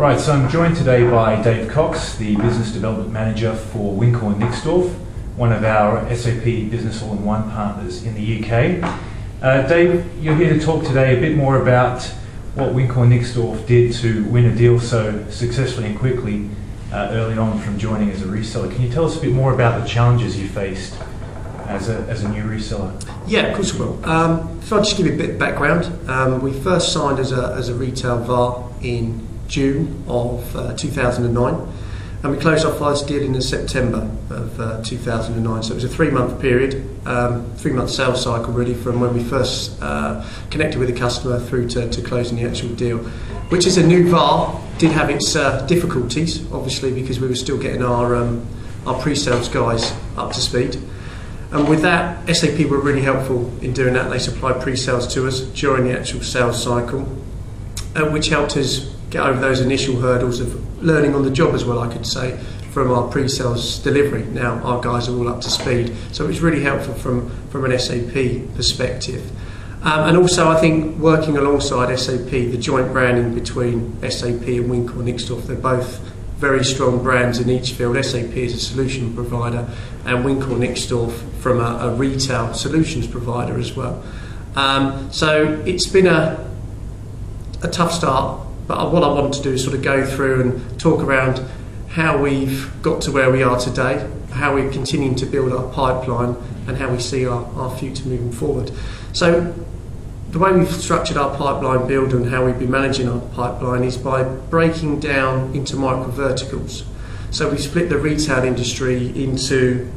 Right, so I'm joined today by David Cox, the Business Development Manager for Wincor Nixdorf, one of our SAP Business All-in-One partners in the UK. Dave, you're here to talk today a bit more about what Wincor Nixdorf did to win a deal so successfully and quickly early on from joining as a reseller. Can you tell us a bit more about the challenges you faced as a new reseller? Yeah, of course I will. If I just give you a bit of background, we first signed as a retail VAR in June of 2009, and we closed our first deal in September of 2009. So it was a 3-month period, 3-month sales cycle really, from when we first connected with the customer through to closing the actual deal, which is a new VAR. Did have its difficulties, obviously, because we were still getting our pre-sales guys up to speed. And with that, SAP were really helpful in doing that. They supplied pre-sales to us during the actual sales cycle, which helped us get over those initial hurdles of learning on the job as well, I could say, from our pre-sales delivery. Now our guys are all up to speed, so it was really helpful from an SAP perspective. And also, I think working alongside SAP, the joint branding between SAP and Wincor Nixdorf, they're both very strong brands in each field. SAP is a solution provider, and Wincor Nixdorf from a retail solutions provider as well. So it's been a tough start, but what I want to do is sort of go through and talk around how we've got to where we are today, how we're continuing to build our pipeline, and how we see our future moving forward. So the way we've structured our pipeline build and how we've been managing our pipeline is by breaking down into micro verticals. So we split the retail industry into,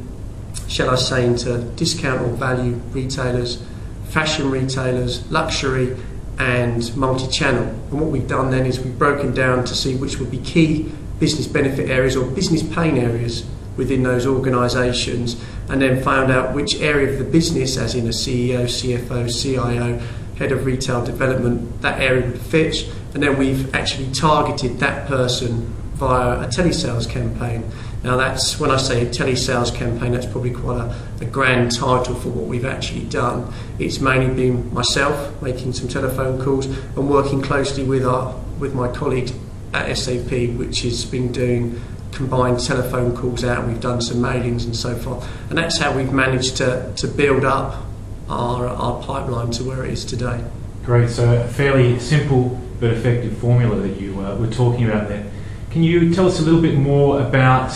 shall I say, into discount or value retailers, fashion retailers, luxury, and multi-channel. And what we've done then is we've broken down to see which would be key business benefit areas or business pain areas within those organisations, and then found out which area of the business, as in a CEO, CFO, CIO, head of retail development, that area would fit. And then we've actually targeted that person via a telesales campaign. Now that's, when I say a telesales campaign, that's probably quite a grand title for what we've actually done. It's mainly been myself making some telephone calls and working closely with my colleagues at SAP, which has been doing combined telephone calls out. We've done some mailings and so forth, and that's how we've managed to build up our pipeline to where it is today. Great, so a fairly simple but effective formula that you were talking about there. Can you tell us a little bit more about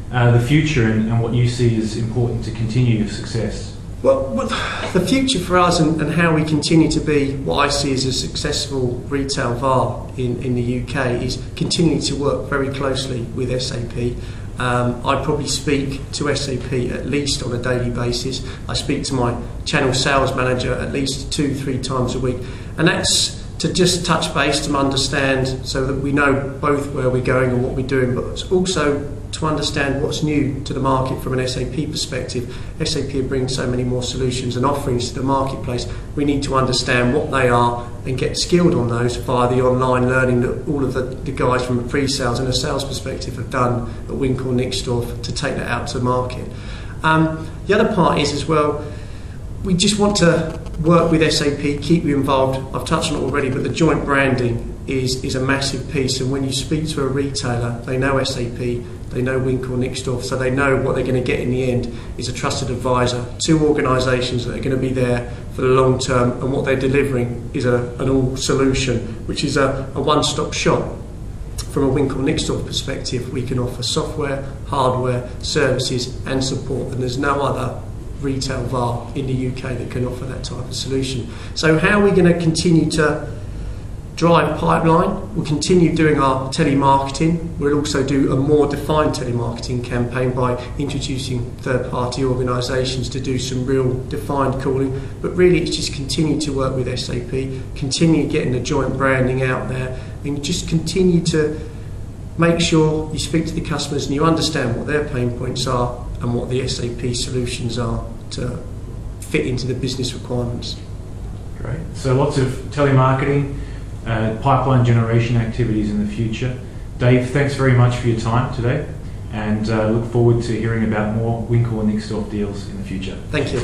the future and what you see as important to continue your success? Well, the future for us and how we continue to be what I see as a successful retail VAR in the UK is continuing to work very closely with SAP. I probably speak to SAP at least on a daily basis. I speak to my channel sales manager at least 2-3 times a week, and that's to just touch base, to understand, so that we know both where we're going and what we're doing, but also to understand what's new to the market from an SAP perspective. SAP are bringing so many more solutions and offerings to the marketplace. We need to understand what they are and get skilled on those via the online learning that all of the guys from a pre-sales and a sales perspective have done at Wincor Nixdorf to take that out to market. The other part is as well, we just want to work with SAP, keep you involved. I've touched on it already, but the joint branding is a massive piece, and when you speak to a retailer, they know SAP, they know Wincor Nixdorf, so they know what they're going to get in the end is a trusted advisor, 2 organisations that are going to be there for the long term, and what they're delivering is an all solution, which is a one-stop shop. From a Wincor Nixdorf perspective, we can offer software, hardware, services and support, and there's no other retail VAR in the UK that can offer that type of solution. So how are we going to continue to drive pipeline? We'll continue doing our telemarketing. We'll also do a more defined telemarketing campaign by introducing third-party organisations to do some real defined calling. But really it's just continue to work with SAP, continue getting the joint branding out there, and just continue to make sure you speak to the customers and you understand what their pain points are and what the SAP solutions are to fit into the business requirements. Great. So lots of telemarketing, pipeline generation activities in the future. Dave, thanks very much for your time today, and look forward to hearing about more Wincor Nixdorf deals in the future. Thank you.